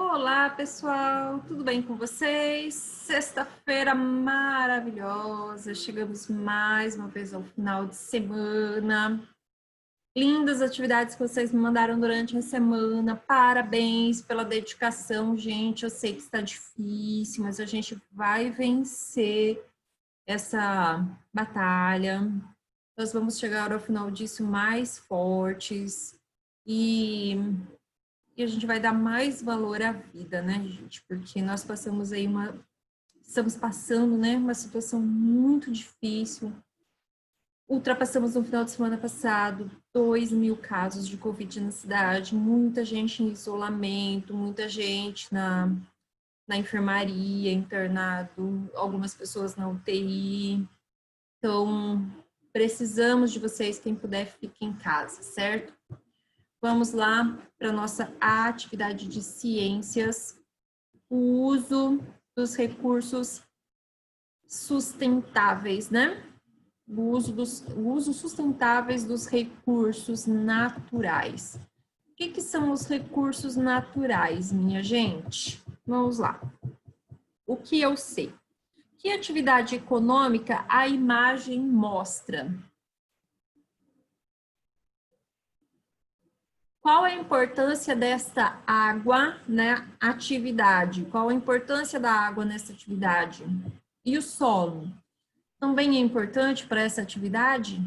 Olá, pessoal, tudo bem com vocês? Sexta-feira maravilhosa, chegamos mais uma vez ao final de semana. Lindas atividades que vocês me mandaram durante a semana, parabéns pela dedicação, gente. Eu sei que está difícil, mas a gente vai vencer essa batalha. Nós vamos chegar ao final disso mais fortes e a gente vai dar mais valor à vida, né, gente? Porque nós passamos aí estamos passando, né, uma situação muito difícil. Ultrapassamos no final de semana passado 2.000 casos de Covid na cidade, muita gente em isolamento, muita gente na enfermaria, internado, algumas pessoas na UTI. Então, precisamos de vocês, quem puder, fique em casa, certo? Vamos lá para a nossa atividade de ciências, o uso dos recursos sustentáveis, né? O uso sustentáveis dos recursos naturais. O que são os recursos naturais, minha gente? Vamos lá. O que eu sei? Que atividade econômica a imagem mostra? Qual a importância desta água na atividade? Qual a importância da água nessa atividade? E o solo? Também é importante para essa atividade?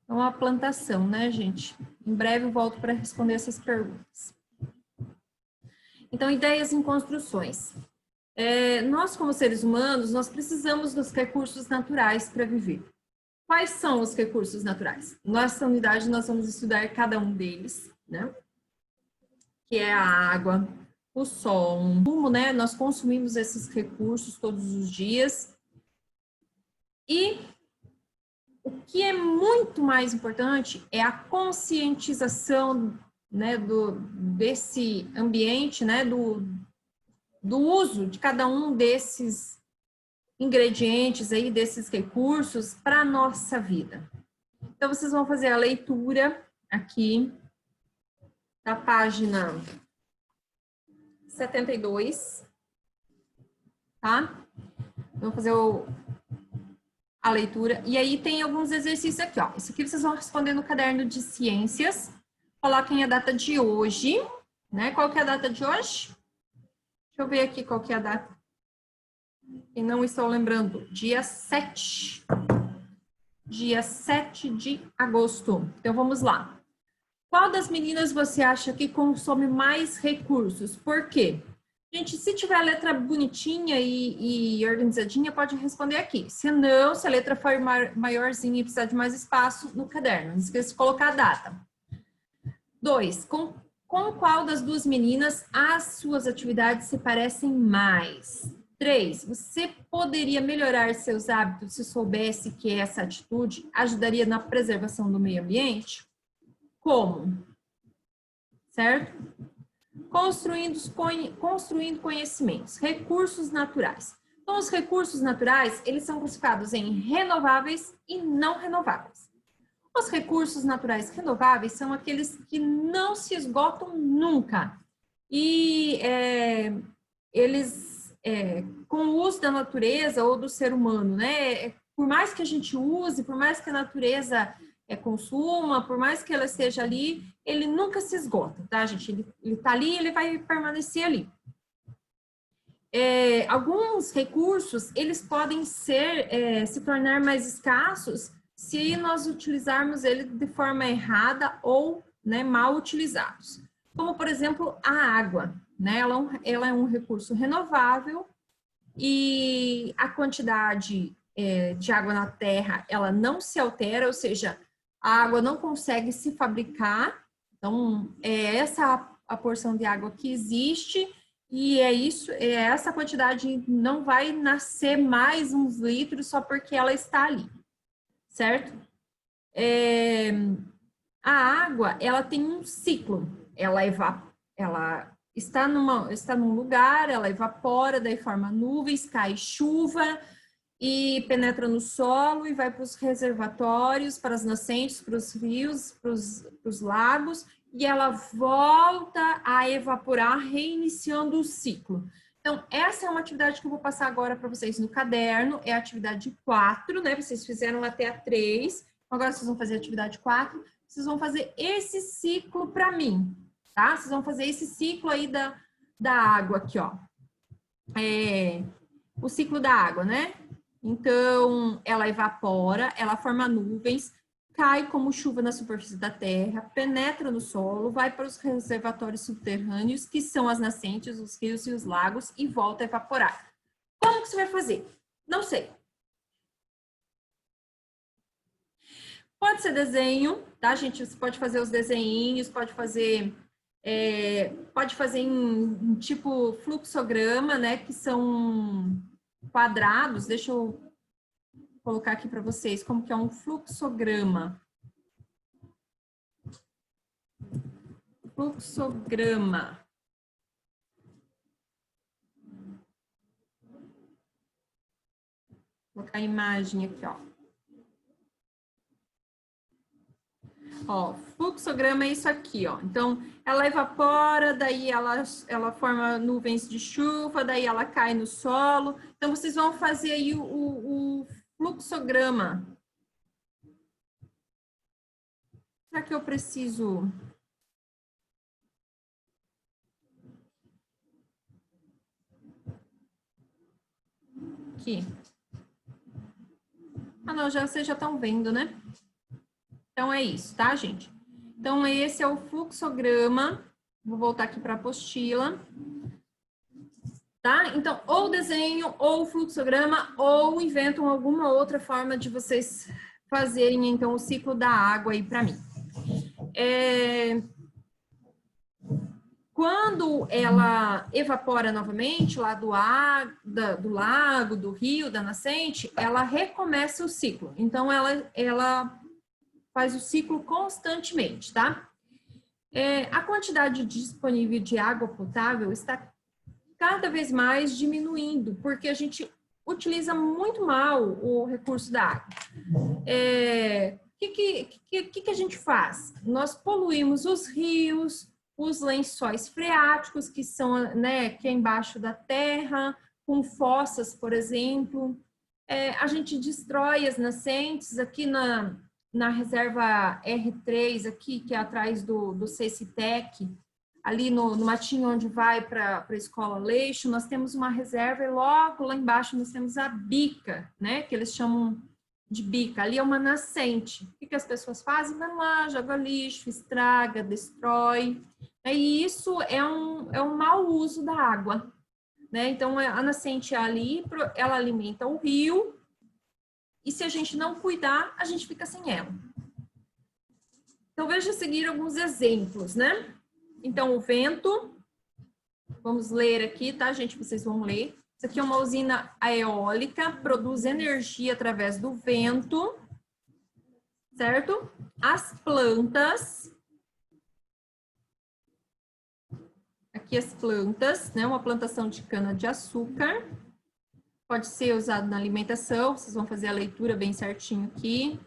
Então, a plantação, né, gente? Em breve eu volto para responder essas perguntas. Então, ideias em construções. Nós, como seres humanos, nós precisamos dos recursos naturais para viver. Quais são os recursos naturais? Nessa unidade, nós vamos estudar cada um deles, né? Que é a água, o sol, né? Nós consumimos esses recursos todos os dias. E o que é muito mais importante é a conscientização, né, desse ambiente, né, do uso de cada um desses ingredientes aí, desses recursos para a nossa vida. Então, vocês vão fazer a leitura aqui da página 72, tá? Vamos fazer a leitura. E aí tem alguns exercícios aqui, ó. Isso aqui vocês vão responder no caderno de ciências. Coloquem a data de hoje, né? Qual que é a data de hoje? Deixa eu ver aqui qual que é a data. E não estou lembrando. Dia 7. Dia 7 de agosto. Então, vamos lá. Qual das meninas você acha que consome mais recursos? Por quê? Gente, se tiver a letra bonitinha e organizadinha, pode responder aqui. Se não, se a letra for maiorzinha e precisar de mais espaço, no caderno. Não esqueça de colocar a data. 2. Com qual das duas meninas as suas atividades se parecem mais? 3. Você poderia melhorar seus hábitos se soubesse que essa atitude ajudaria na preservação do meio ambiente? Como? Certo? Construindo conhecimentos. Recursos naturais. Então, os recursos naturais, eles são classificados em renováveis e não renováveis. Os recursos naturais renováveis são aqueles que não se esgotam nunca. E eles, com o uso da natureza ou do ser humano, né? Por mais que a gente use, por mais que a natureza consuma, por mais que ela esteja ali, ele nunca se esgota, tá, gente? Ele tá ali, ele vai permanecer ali. Alguns recursos, eles podem se tornar mais escassos se nós utilizarmos ele de forma errada ou, né, mal utilizados. Como, por exemplo, a água, né? Ela é um recurso renovável e a quantidade de água na terra, ela não se altera, ou seja, a água não consegue se fabricar. Então, essa a porção de água que existe e essa quantidade não vai nascer mais uns litros só porque ela está ali, certo? A água, ela tem um ciclo, ela está num lugar, ela evapora, daí forma nuvens, cai chuva e penetra no solo e vai para os reservatórios, para as nascentes, para os rios, para os lagos, e ela volta a evaporar, reiniciando o ciclo. Então, essa é uma atividade que eu vou passar agora para vocês no caderno, é a atividade 4, né? Vocês fizeram até a 3, agora vocês vão fazer a atividade 4, vocês vão fazer esse ciclo para mim, tá? Vocês vão fazer esse ciclo aí da água aqui, ó. O ciclo da água, né? Então, ela evapora, ela forma nuvens, cai como chuva na superfície da terra, penetra no solo, vai para os reservatórios subterrâneos, que são as nascentes, os rios e os lagos, e volta a evaporar. Como que você vai fazer? Não sei. Pode ser desenho, tá, gente? Você pode fazer os desenhinhos, pode fazer em tipo fluxograma, né? Que são quadrados. Deixa eu colocar aqui para vocês como que é um fluxograma. Fluxograma. Vou colocar a imagem aqui, ó. Ó, fluxograma é isso aqui, ó. Então, ela evapora, daí ela forma nuvens de chuva, daí ela cai no solo. Então, vocês vão fazer aí o fluxograma. Será que eu preciso... Aqui. Ah, não, vocês já estão vendo, né? Então, é isso, tá, gente? Então, esse é o fluxograma. Vou voltar aqui para a apostila. Tá? Então, ou desenho, ou fluxograma, ou inventam alguma outra forma de vocês fazerem, então, o ciclo da água aí para mim. Quando ela evapora novamente, lá do lago, do rio, da nascente, ela recomeça o ciclo. Então, ela faz o ciclo constantemente, tá? A quantidade disponível de água potável está cada vez mais diminuindo, porque a gente utiliza muito mal o recurso da água. O que a gente faz? Nós poluímos os rios, os lençóis freáticos, que são, né, que é embaixo da terra, com fossas, por exemplo. A gente destrói as nascentes aqui na reserva R3, aqui, que é atrás do CECITEC, ali no matinho onde vai para a escola Leixo, nós temos uma reserva e logo lá embaixo nós temos a bica, né, que eles chamam de bica. Ali é uma nascente. O que as pessoas fazem? Vai lá, joga lixo, estraga, destrói. E isso é um mau uso da água, né? Então, a nascente ali, ela alimenta o rio, e se a gente não cuidar, a gente fica sem ela. Então, veja a seguir alguns exemplos, né? Então, o vento, vamos ler aqui, tá, gente? Vocês vão ler. Isso aqui é uma usina eólica, produz energia através do vento, certo? As plantas, aqui as plantas, né? Uma plantação de cana-de-açúcar. Pode ser usado na alimentação, vocês vão fazer a leitura bem certinho aqui.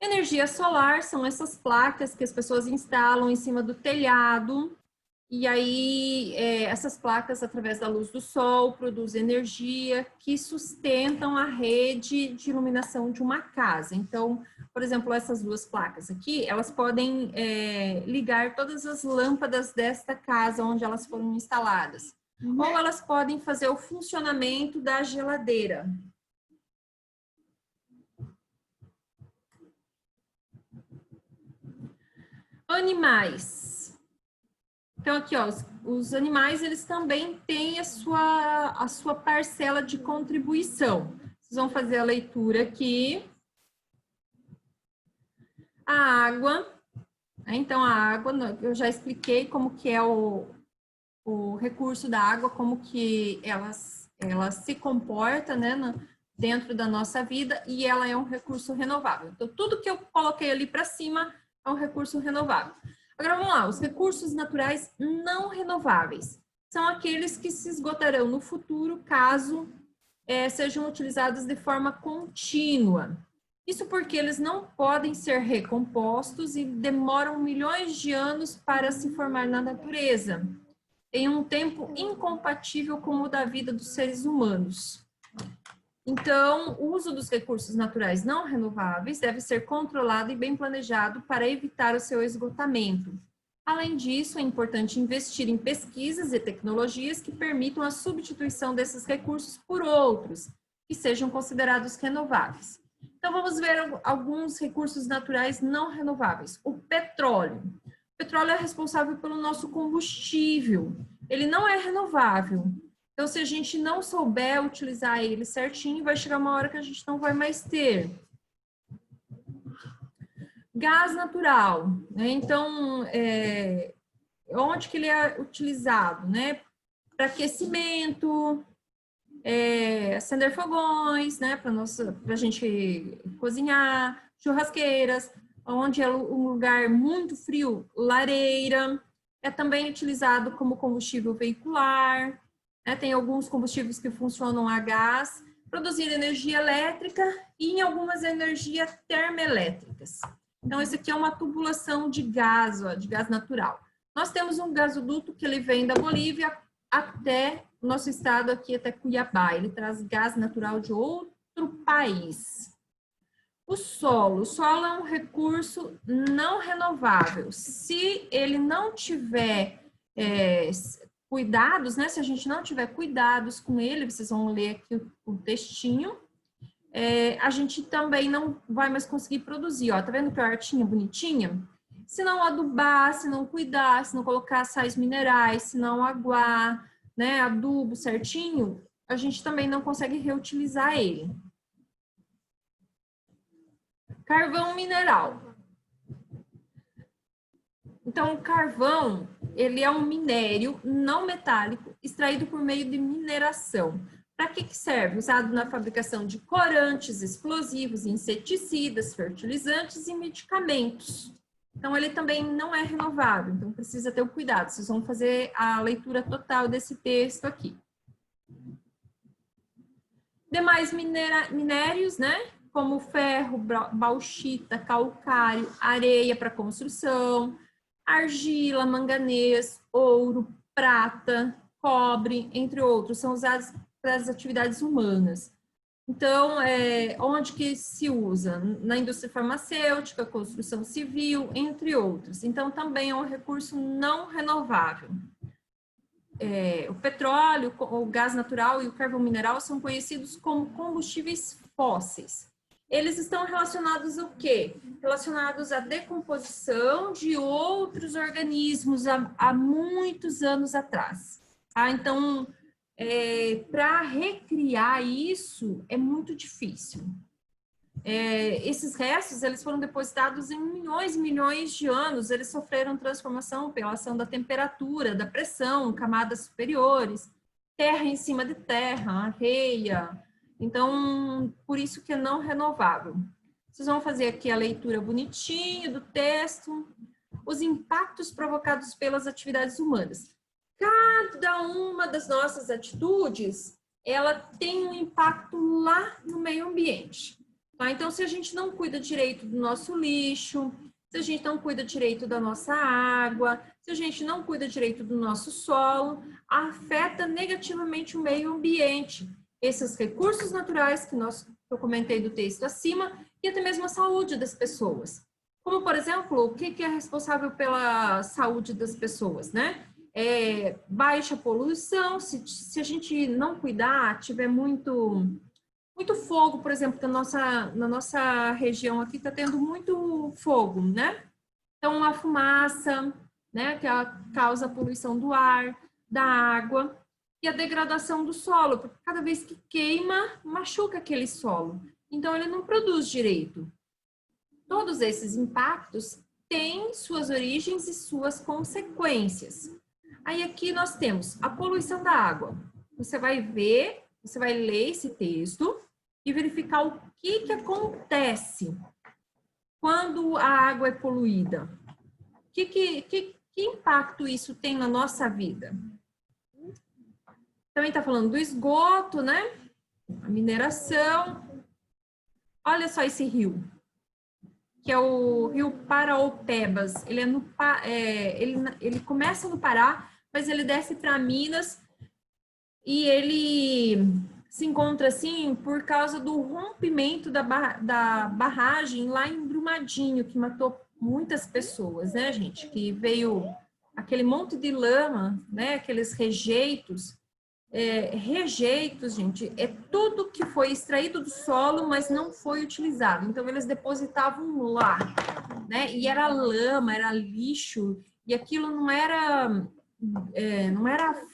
Energia solar são essas placas que as pessoas instalam em cima do telhado. E aí, essas placas, através da luz do sol, produzem energia que sustentam a rede de iluminação de uma casa. Então, por exemplo, essas duas placas aqui, elas podem ligar todas as lâmpadas desta casa onde elas foram instaladas. Ou elas podem fazer o funcionamento da geladeira. Animais. Então, aqui, ó, os animais, eles também têm a sua parcela de contribuição. Vocês vão fazer a leitura aqui. A água. Então, a água, eu já expliquei como que é o recurso da água, como que ela se comporta, né, dentro da nossa vida, e ela é um recurso renovável. Então, tudo que eu coloquei ali para cima é um recurso renovável. Agora, vamos lá, os recursos naturais não renováveis são aqueles que se esgotarão no futuro, caso sejam utilizados de forma contínua. Isso porque eles não podem ser recompostos e demoram milhões de anos para se formar na natureza, em um tempo incompatível com o da vida dos seres humanos. Então, o uso dos recursos naturais não renováveis deve ser controlado e bem planejado para evitar o seu esgotamento. Além disso, é importante investir em pesquisas e tecnologias que permitam a substituição desses recursos por outros, que sejam considerados renováveis. Então, vamos ver alguns recursos naturais não renováveis. O petróleo. O petróleo é responsável pelo nosso combustível. Ele não é renovável. Então, se a gente não souber utilizar ele certinho, vai chegar uma hora que a gente não vai mais ter. Gás natural, né? Então, onde que ele é utilizado, né? Para aquecimento, acender fogões, né? Para a gente cozinhar, churrasqueiras, onde é um lugar muito frio, lareira. É também utilizado como combustível veicular, né? Tem alguns combustíveis que funcionam a gás, produzir energia elétrica e em algumas energias termoelétricas. Então, esse aqui é uma tubulação de gás, ó, de gás natural. Nós temos um gasoduto que ele vem da Bolívia até o nosso estado aqui, até Cuiabá. Ele traz gás natural de outro país. O solo é um recurso não renovável. Se ele não tiver cuidados, né? Se a gente não tiver cuidados com ele, vocês vão ler aqui o textinho, a gente também não vai mais conseguir produzir. Ó, tá vendo que a hortinha bonitinha? Se não adubar, se não cuidar, se não colocar sais minerais, se não aguar, né, adubo certinho, a gente também não consegue reutilizar ele. Carvão mineral. Então, o carvão, ele é um minério não metálico extraído por meio de mineração. Para que serve? Usado na fabricação de corantes, explosivos, inseticidas, fertilizantes e medicamentos. Então, ele também não é renovável, então precisa ter o cuidado. Vocês vão fazer a leitura total desse texto aqui. Demais minérios, né? Como ferro, bauxita, calcário, areia para construção, argila, manganês, ouro, prata, cobre, entre outros, são usados para as atividades humanas. Então, onde que se usa? Na indústria farmacêutica, construção civil, entre outros. Então, também é um recurso não renovável. O petróleo, o gás natural e o carvão mineral são conhecidos como combustíveis fósseis. Eles estão relacionados ao quê? Relacionados à decomposição de outros organismos há muitos anos atrás. Tá? Então, para recriar isso é muito difícil. Esses restos, eles foram depositados em milhões e milhões de anos, eles sofreram transformação pela ação da temperatura, da pressão, camadas superiores, terra em cima de terra, areia. Então, por isso que é não renovável. Vocês vão fazer aqui a leitura bonitinha do texto, os impactos provocados pelas atividades humanas. Cada uma das nossas atitudes, ela tem um impacto lá no meio ambiente. Tá? Então, se a gente não cuida direito do nosso lixo, se a gente não cuida direito da nossa água, se a gente não cuida direito do nosso solo, afeta negativamente o meio ambiente. Esses recursos naturais que eu comentei do texto acima, e até mesmo a saúde das pessoas. Como, por exemplo, o que é responsável pela saúde das pessoas, né? Baixa poluição, se a gente não cuidar, tiver muito fogo, por exemplo, na nossa região aqui está tendo muito fogo, né? Então, a fumaça, né, que causa a poluição do ar, da água, e a degradação do solo, porque cada vez que queima, machuca aquele solo. Então, ele não produz direito. Todos esses impactos têm suas origens e suas consequências. Aí, aqui nós temos a poluição da água. Você vai ler esse texto e verificar o que acontece quando a água é poluída. Que impacto isso tem na nossa vida? Também está falando do esgoto, né? A mineração. Olha só esse rio, que é o rio Paraopebas. Ele, ele começa no Pará, mas ele desce para Minas e ele se encontra assim por causa do rompimento da barragem lá em Brumadinho, que matou muitas pessoas, né, gente? Que veio aquele monte de lama, né? Aqueles rejeitos. Rejeitos, gente, é tudo que foi extraído do solo, mas não foi utilizado. Então, eles depositavam lá, né? E era lama, era lixo, e aquilo não era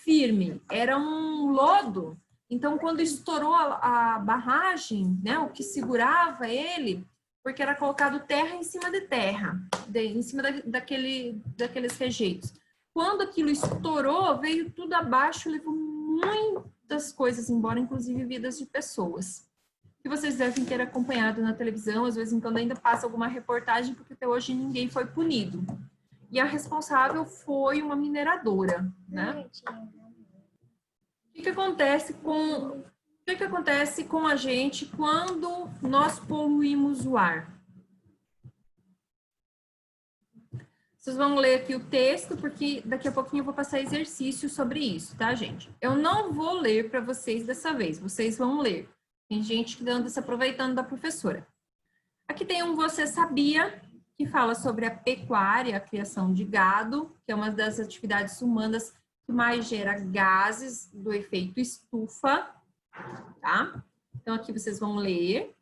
firme, era um lodo. Então, quando estourou a barragem, né, o que segurava ele, porque era colocado terra em cima de terra, em cima daqueles rejeitos. Quando aquilo estourou, veio tudo abaixo, levou muitas coisas embora, inclusive vidas de pessoas. Que vocês devem ter acompanhado na televisão, às vezes, quando ainda passa alguma reportagem, porque até hoje ninguém foi punido. E a responsável foi uma mineradora, né? O que acontece com a gente quando nós poluímos o ar? Vocês vão ler aqui o texto, porque daqui a pouquinho eu vou passar exercício sobre isso, tá, gente? Eu não vou ler para vocês dessa vez, vocês vão ler. Tem gente que anda se aproveitando da professora. Aqui tem um Você Sabia, que fala sobre a pecuária, a criação de gado, que é uma das atividades humanas que mais gera gases do efeito estufa, tá? Então, aqui vocês vão ler.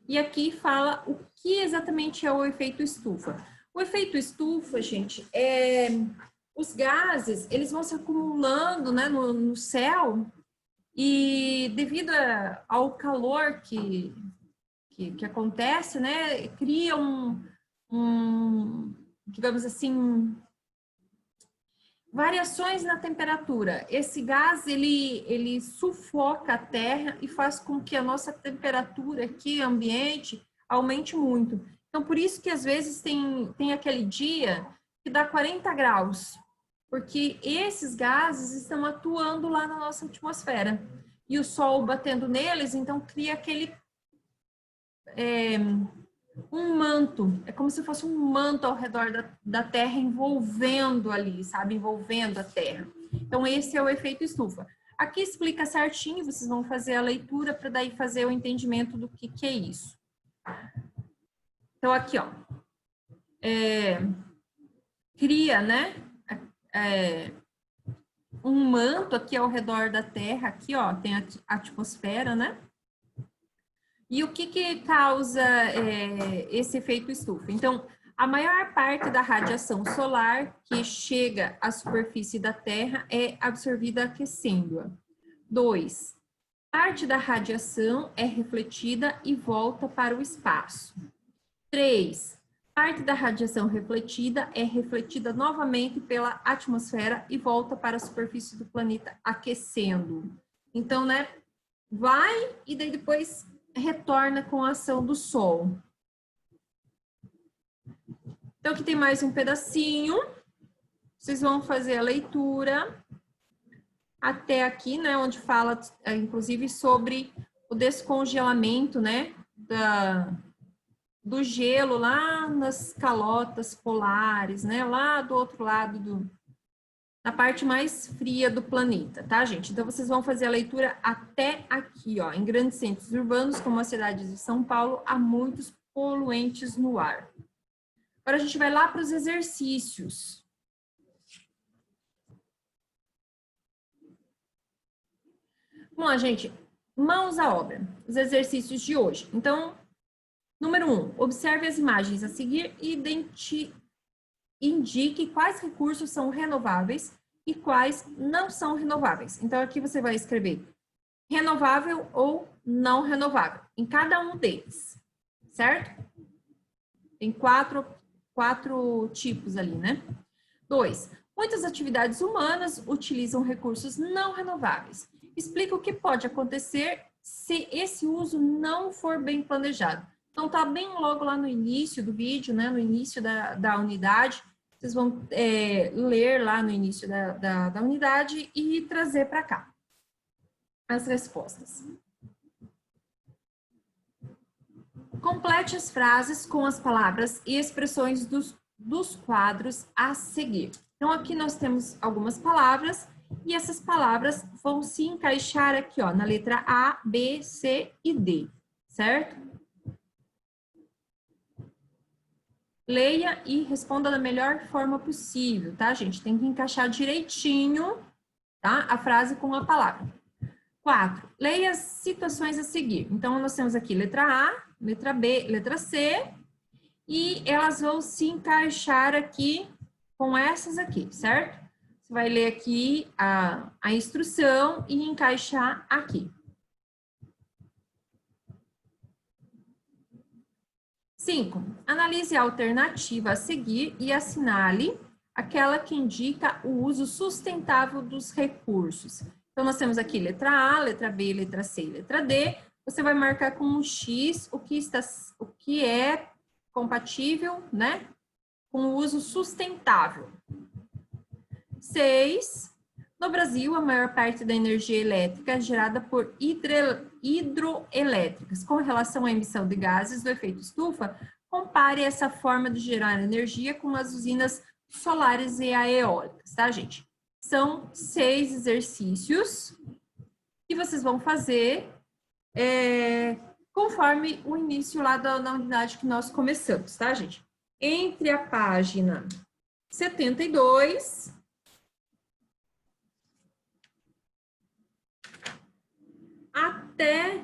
E aqui fala o que exatamente é o efeito estufa. O efeito estufa, gente, os gases, eles vão se acumulando, né, no céu, e devido ao calor que acontece, né, cria digamos assim, variações na temperatura. Esse gás, ele sufoca a Terra e faz com que a nossa temperatura aqui, ambiente, aumente muito. Então, por isso que às vezes tem aquele dia que dá 40 graus, porque esses gases estão atuando lá na nossa atmosfera. E o Sol batendo neles, então cria aquele um manto, é como se fosse um manto ao redor da Terra envolvendo ali, sabe? Envolvendo a Terra. Então, esse é o efeito estufa. Aqui explica certinho, vocês vão fazer a leitura para daí fazer o entendimento do que é isso. Então, aqui, ó. Cria, né? Um manto aqui ao redor da Terra, aqui, ó, tem a atmosfera, né? E o que causa esse efeito estufa? Então, a maior parte da radiação solar que chega à superfície da Terra é absorvida aquecendo-a. 2. Parte da radiação é refletida e volta para o espaço. 3. Parte da radiação refletida é refletida novamente pela atmosfera e volta para a superfície do planeta aquecendo. Então, né, vai e daí depois retorna com a ação do Sol. Então, aqui tem mais um pedacinho. Vocês vão fazer a leitura até aqui, né, onde fala, inclusive, sobre o descongelamento, né, do gelo lá nas calotas polares, né, lá do outro lado na parte mais fria do planeta, tá, gente? Então, vocês vão fazer a leitura até aqui, ó. Em grandes centros urbanos, como a cidade de São Paulo, há muitos poluentes no ar. Agora, a gente vai lá para os exercícios. Vamos lá, gente. Mãos à obra. Os exercícios de hoje. Então, número 1. Observe as imagens a seguir e indique quais recursos são renováveis e quais não são renováveis. Então, aqui você vai escrever renovável ou não renovável, em cada um deles, certo? Tem quatro tipos ali, né? 2. Muitas atividades humanas utilizam recursos não renováveis. Explica o que pode acontecer se esse uso não for bem planejado. Então, tá bem logo lá no início do vídeo, né? No início da unidade. Vocês vão ler lá no início da unidade e trazer para cá. as respostas. Complete as frases com as palavras e expressões dos quadros a seguir. Então, aqui nós temos algumas palavras e essas palavras vão se encaixar aqui, ó, na letra A, B, C e D, certo? Leia e responda da melhor forma possível, tá, gente? Tem que encaixar direitinho, tá? A frase com a palavra. 4. Leia as situações a seguir. Então, nós temos aqui letra A, letra B, letra C, e elas vão se encaixar aqui com essas aqui, certo? Você vai ler aqui a instrução e encaixar aqui. 5. Analise a alternativa a seguir e assinale aquela que indica o uso sustentável dos recursos. Então, nós temos aqui letra A, letra B, letra C e letra D. Você vai marcar com um X o que é compatível, né, com o uso sustentável. 6. No Brasil, a maior parte da energia elétrica é gerada por hidroelétricas. Com relação à emissão de gases do efeito estufa, compare essa forma de gerar energia com as usinas solares e eólicas, tá, gente? São 6 exercícios que vocês vão fazer conforme o início lá da unidade que nós começamos, tá, gente? Entre a página 72 até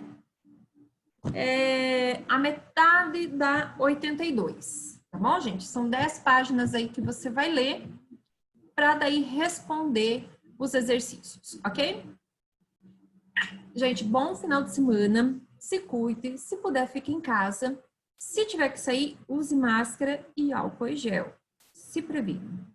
a metade da 82, tá bom, gente? São 10 páginas aí que você vai ler para daí responder os exercícios, ok? Gente, bom final de semana, se cuide, se puder, fique em casa. Se tiver que sair, use máscara e álcool e gel. Se previna.